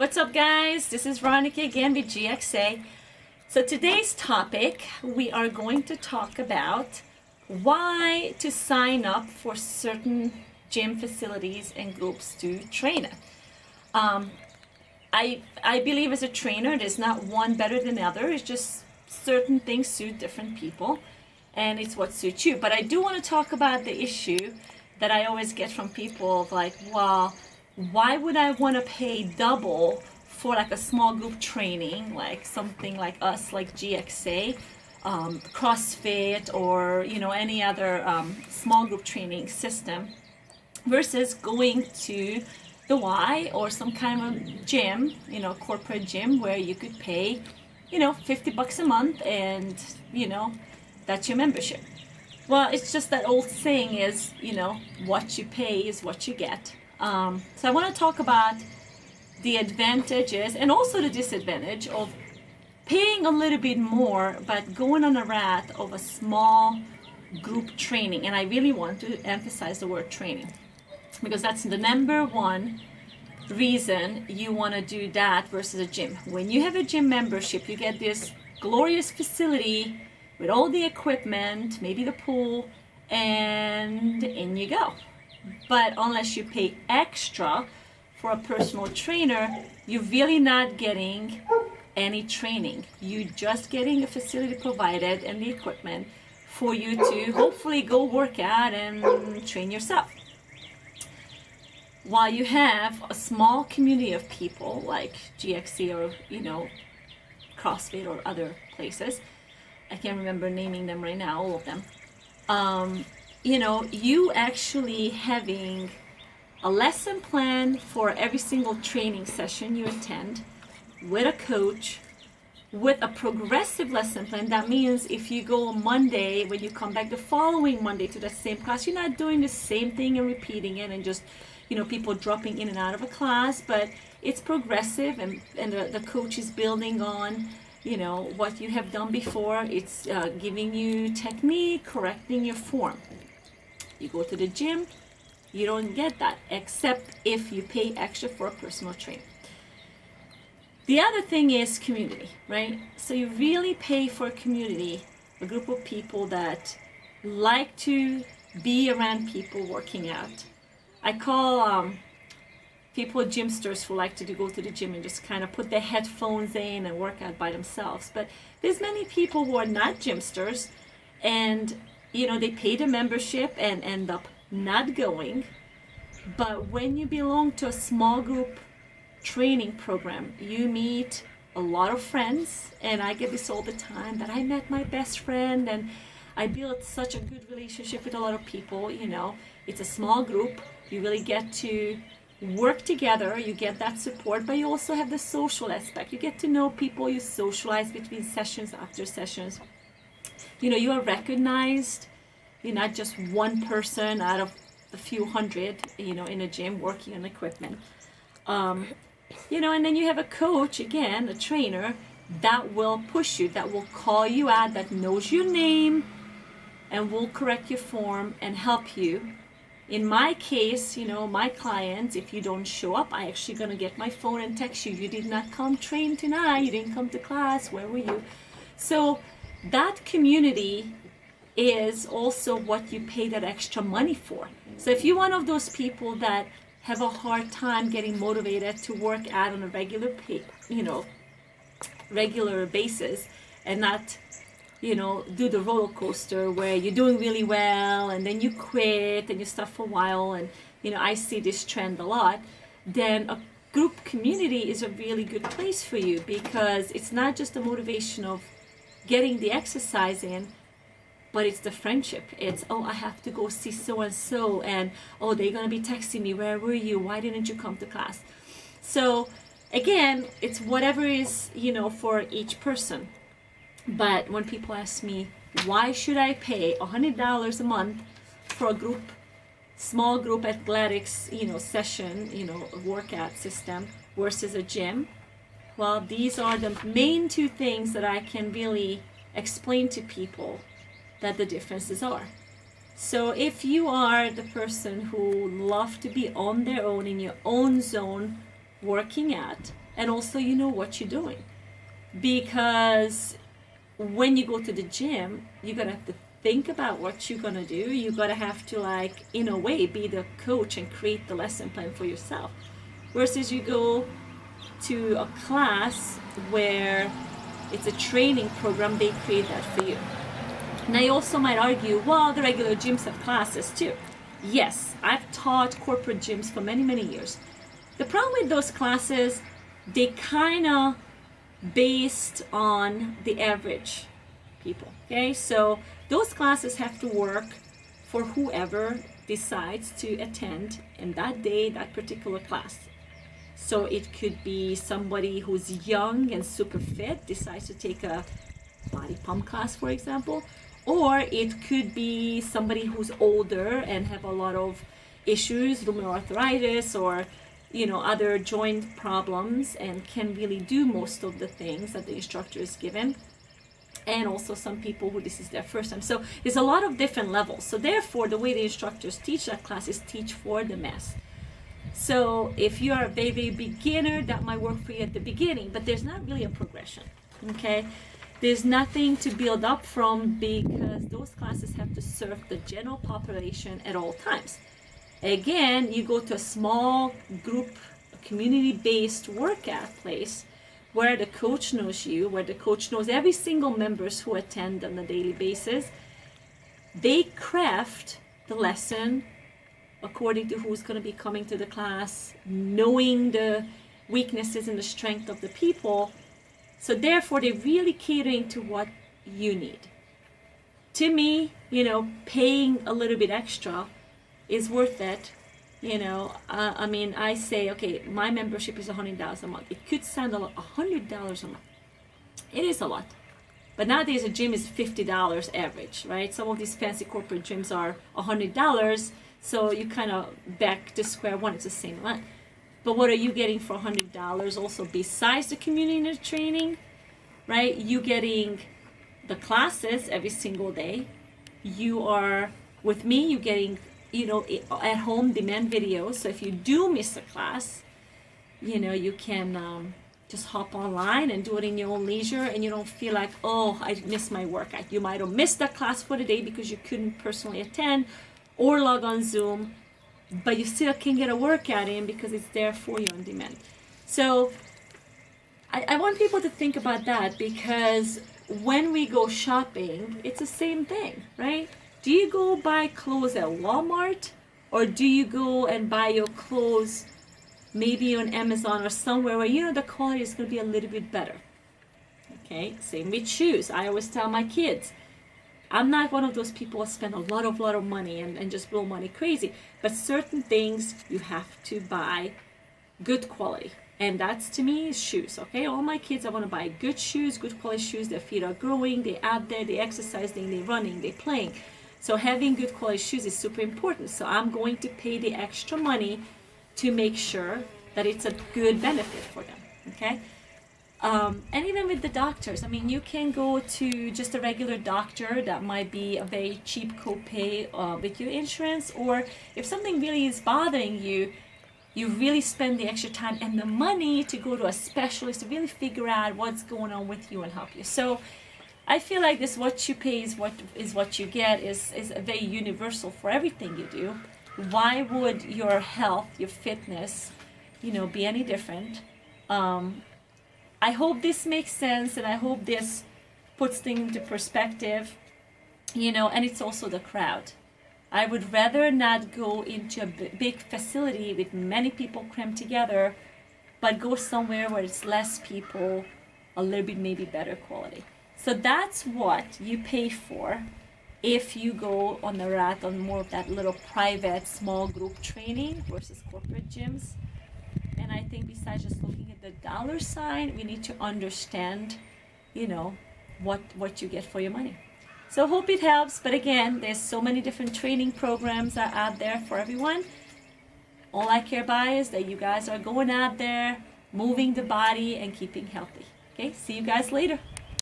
What's up, guys? This is Veronica again with GXA. So today's topic, we are going to talk about why to sign up for certain gym facilities and groups to train at. I believe as a trainer, there's not one better than the other. It's just certain things suit different people, and it's what suits you. But I do want to talk about the issue that I always get from people of like, well, why would I want to pay double for like a small group training, like something like us, like GXA, CrossFit, or any other small group training system, versus going to the Y or some kind of gym, corporate gym where you could pay, $50 a month, and that's your membership. Well, it's just that old saying is, what you pay is what you get. So I want to talk about the advantages and also the disadvantage of paying a little bit more but going on a rat of a small group training. And I really want to emphasize the word training, because that's the number one reason you want to do that versus a gym. When you have a gym membership, you get this glorious facility with all the equipment, maybe the pool, and in you go. But unless you pay extra for a personal trainer, you're really not getting any training. You're just getting a facility provided and the equipment for you to hopefully go work out and train yourself. While you have a small community of people like GXC or CrossFit or other places, I can't remember naming them right now, all of them. You actually having a lesson plan for every single training session you attend with a coach, with a progressive lesson plan. That means if you go on Monday, when you come back the following Monday to the same class, you're not doing the same thing and repeating it and just, people dropping in and out of a class, but it's progressive, and the coach is building on what you have done before. It's giving you technique, correcting your form. You go to the gym, you don't get that, except if you pay extra for a personal trainer. The other thing is community, right? So you really pay for a community, a group of people that like to be around people working out. I call people gymsters who like to go to the gym and just kind of put their headphones in and work out by themselves. But there's many people who are not gymsters, and they pay the membership and end up not going. But when you belong to a small group training program, you meet a lot of friends, and I get this all the time, that I met my best friend and I built such a good relationship with a lot of people. It's a small group, you really get to work together, you get that support, but you also have the social aspect. You get to know people, you socialize between sessions, after sessions. You are recognized. You're not just one person out of a few hundred, in a gym working on equipment. And then you have a coach, again, a trainer, that will push you, that will call you out, that knows your name, and will correct your form and help you. In my case, my clients, if you don't show up, I actually gonna get my phone and text you, you did not come train tonight, you didn't come to class, where were you? So that community is also what you pay that extra money for. So if you're one of those people that have a hard time getting motivated to work out on a regular basis, and not do the roller coaster where you're doing really well and then you quit and you stop for a while, and I see this trend a lot, then a group community is a really good place for you, because it's not just the motivation of getting the exercise in, but it's the friendship. It's, oh, I have to go see so-and-so, and oh, they're going to be texting me, where were you? Why didn't you come to class? So again, it's whatever is, for each person. But when people ask me, why should I pay $100 a month for a group, small group athletics, session, workout system versus a gym? Well, these are the main two things that I can really explain to people that the differences are. So if you are the person who love to be on their own in your own zone working out, and also you know what you're doing. Because when you go to the gym, you're gonna have to think about what you're gonna do. You're gonna have to, like, in a way, be the coach and create the lesson plan for yourself. Versus you go to a class where it's a training program, they create that for you. Now you also might argue, well, the regular gyms have classes too. Yes, I've taught corporate gyms for many, many years. The problem with those classes, they kind of based on the average people, okay? So those classes have to work for whoever decides to attend in that day, that particular class. So it could be somebody who's young and super fit, decides to take a body pump class, for example, or it could be somebody who's older and have a lot of issues, rheumatoid arthritis, or other joint problems, and can really do most of the things that the instructor is given. And also some people who this is their first time. So there's a lot of different levels. So therefore, the way the instructors teach that class is teach for the mass. So if you are a very, very beginner, that might work for you at the beginning, but there's not really a progression, okay? There's nothing to build up from, because those classes have to serve the general population at all times. Again, you go to a small group, community-based workout place where the coach knows you, where the coach knows every single members who attend on a daily basis. They craft the lesson according to who's going to be coming to the class, knowing the weaknesses and the strength of the people. So therefore, they're really catering to what you need. To me, paying a little bit extra is worth it. I say, okay, my membership is $100 a month. It could sound a lot, $100 a month. It is a lot. But nowadays a gym is $50 average, right? Some of these fancy corporate gyms are $100, so you kind of back to square one, it's the same amount. But what are you getting for $100 also besides the community training, right? You getting the classes every single day. You are, with me, you getting at home demand videos. So if you do miss a class, you can just hop online and do it in your own leisure, and you don't feel like, oh, I missed my workout. You might have missed that class for the day because you couldn't personally attend or log on Zoom, but you still can get a workout in because it's there for you on demand. So I want people to think about that, because when we go shopping, it's the same thing, right? Do you go buy clothes at Walmart, or do you go and buy your clothes maybe on Amazon or somewhere where the quality is going to be a little bit better? Okay, same with shoes. I always tell my kids, I'm not one of those people who spend a lot of money and just blow money crazy, but certain things you have to buy good quality. And that's, to me, is shoes, okay? All my kids, I want to buy good shoes, good quality shoes. Their feet are growing, they're out there, they're exercising, they're running, they're playing. So having good quality shoes is super important. So I'm going to pay the extra money to make sure that it's a good benefit for them, okay? And even with the doctors, you can go to just a regular doctor. That might be a very cheap copay with your insurance. Or if something really is bothering you, you really spend the extra time and the money to go to a specialist to really figure out what's going on with you and help you. So I feel like this what you pay is what you get is very universal for everything you do. Why would your health, your fitness, be any different? I hope this makes sense, and I hope this puts things into perspective, and it's also the crowd. I would rather not go into a big facility with many people crammed together, but go somewhere where it's less people, a little bit maybe better quality. So that's what you pay for if you go on the route on more of that little private small group training versus corporate gyms. And I think besides just looking at the dollar sign, we need to understand, what you get for your money. So hope it helps. But again, there's so many different training programs that are out there for everyone. All I care about is that you guys are going out there, moving the body and keeping healthy. Okay, see you guys later.